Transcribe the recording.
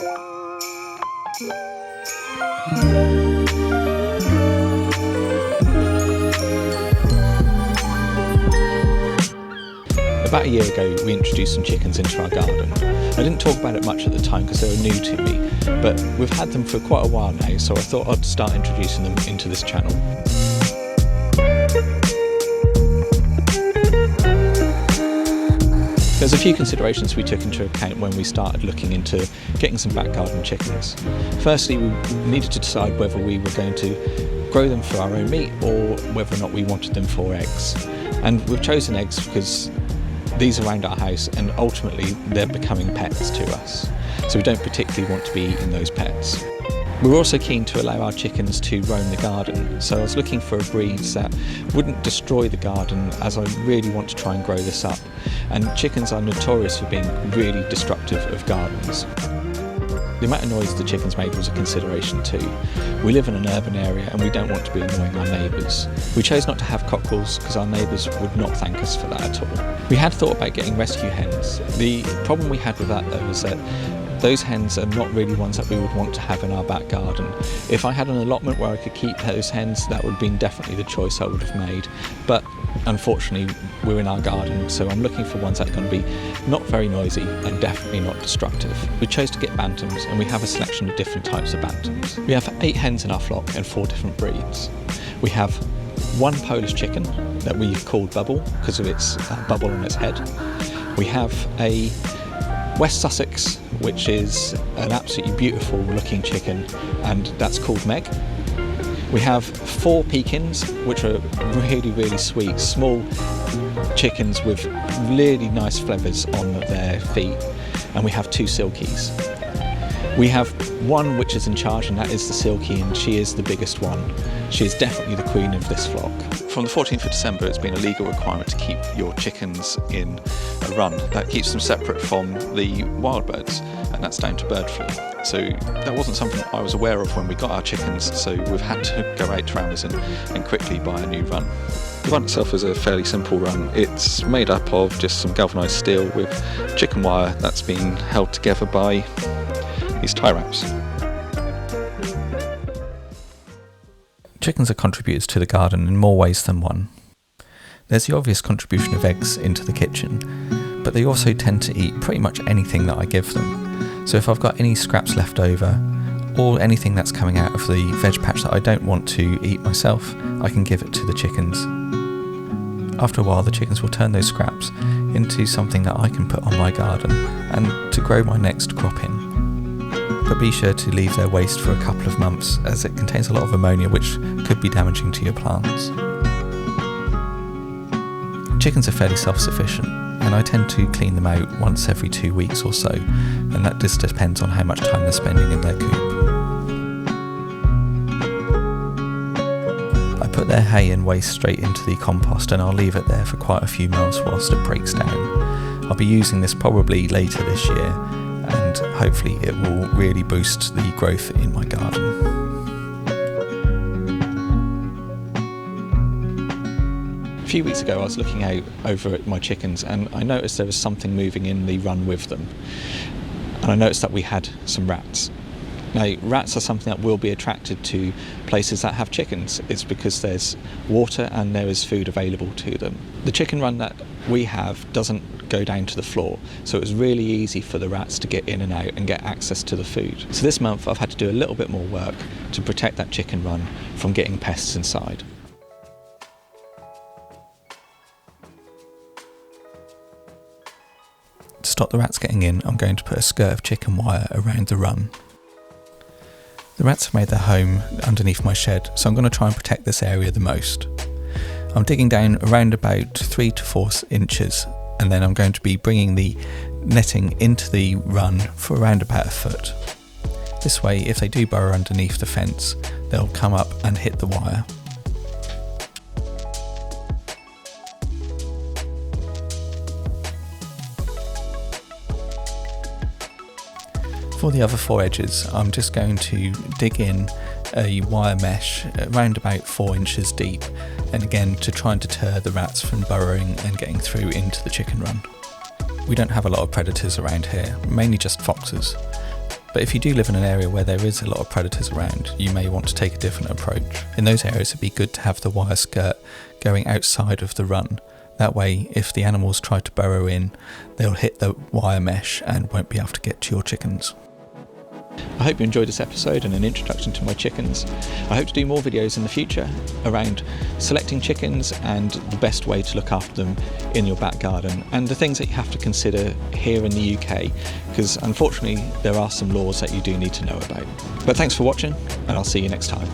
About a year ago we introduced some chickens into our garden. I didn't talk about it much at the time because they were new to me, but we've had them for quite a while now, so I thought I'd start introducing them into this channel. There's a few considerations we took into account when we started looking into getting some back garden chickens. Firstly, we needed to decide whether we were going to grow them for our own meat or whether or not we wanted them for eggs. And we've chosen eggs because these are around our house and ultimately they're becoming pets to us. So we don't particularly want to be eating those pets. We're also keen to allow our chickens to roam the garden, so I was looking for a breed that wouldn't destroy the garden, as I really want to try and grow this up. And chickens are notorious for being really destructive of gardens. The amount of noise the chickens made was a consideration too. We live in an urban area and we don't want to be annoying our neighbours. We chose not to have cockerels because our neighbours would not thank us for that at all. We had thought about getting rescue hens. The problem we had with that though was that those hens are not really ones that we would want to have in our back garden. If I had an allotment where I could keep those hens, that would have been definitely the choice I would have made. But unfortunately, we're in our garden, so I'm looking for ones that are going to be not very noisy and definitely not destructive. We chose to get bantams, and we have a selection of different types of bantams. We have 8 hens in our flock and 4 different breeds. We have one Polish chicken that we've called Bubble because of its bubble on its head. We have a West Sussex, which is an absolutely beautiful looking chicken, and that's called Meg. We have 4 Pekins, which are really sweet, small chickens with really nice feathers on their feet, and we have 2 Silkies. We have one which is in charge, and that is the Silkie, and she is the biggest one. She is definitely the queen of this flock. From the 14th of December, it's been a legal requirement to keep your chickens in a run. That keeps them separate from the wild birds, and that's down to bird flu. So that wasn't something I was aware of when we got our chickens, so we've had to go out to Amazon and quickly buy a new run. The run itself is a fairly simple run. It's made up of just some galvanised steel with chicken wire that's been held together by these tie wraps. Chickens are contributors to the garden in more ways than one. There's the obvious contribution of eggs into the kitchen, but they also tend to eat pretty much anything that I give them. So if I've got any scraps left over, or anything that's coming out of the veg patch that I don't want to eat myself, I can give it to the chickens. After a while, the chickens will turn those scraps into something that I can put on my garden and to grow my next crop in. But be sure to leave their waste for a couple of months, as it contains a lot of ammonia which could be damaging to your plants. Chickens are fairly self-sufficient, and I tend to clean them out once every 2 weeks or so, and that just depends on how much time they're spending in their coop. I put their hay and waste straight into the compost, and I'll leave it there for quite a few months whilst it breaks down. I'll be using this probably later this year, and hopefully it will really boost the growth in my garden. A few weeks ago I was looking out over at my chickens and I noticed there was something moving in the run with them, and I noticed that we had some rats. Now, rats are something that will be attracted to places that have chickens. It's because there's water and there is food available to them. The chicken run that we have doesn't go down to the floor, so it was really easy for the rats to get in and out and get access to the food. So this month I've had to do a little bit more work to protect that chicken run from getting pests inside. To stop the rats getting in, I'm going to put a skirt of chicken wire around the run. The rats have made their home underneath my shed, so I'm going to try and protect this area the most. I'm digging down around about 3 to 4 inches, and then I'm going to be bringing the netting into the run for around about 1 foot. This way, if they do burrow underneath the fence, they'll come up and hit the wire. For the other 4 edges, I'm just going to dig in a wire mesh around about 4 inches deep, and again to try and deter the rats from burrowing and getting through into the chicken run. We don't have a lot of predators around here, mainly just foxes. But if you do live in an area where there is a lot of predators around, you may want to take a different approach. In those areas, it'd be good to have the wire skirt going outside of the run. That way, if the animals try to burrow in, they'll hit the wire mesh and won't be able to get to your chickens. I hope you enjoyed this episode and an introduction to my chickens. I hope to do more videos in the future around selecting chickens and the best way to look after them in your back garden, and the things that you have to consider here in the UK, because unfortunately there are some laws that you do need to know about. But thanks for watching, and I'll see you next time.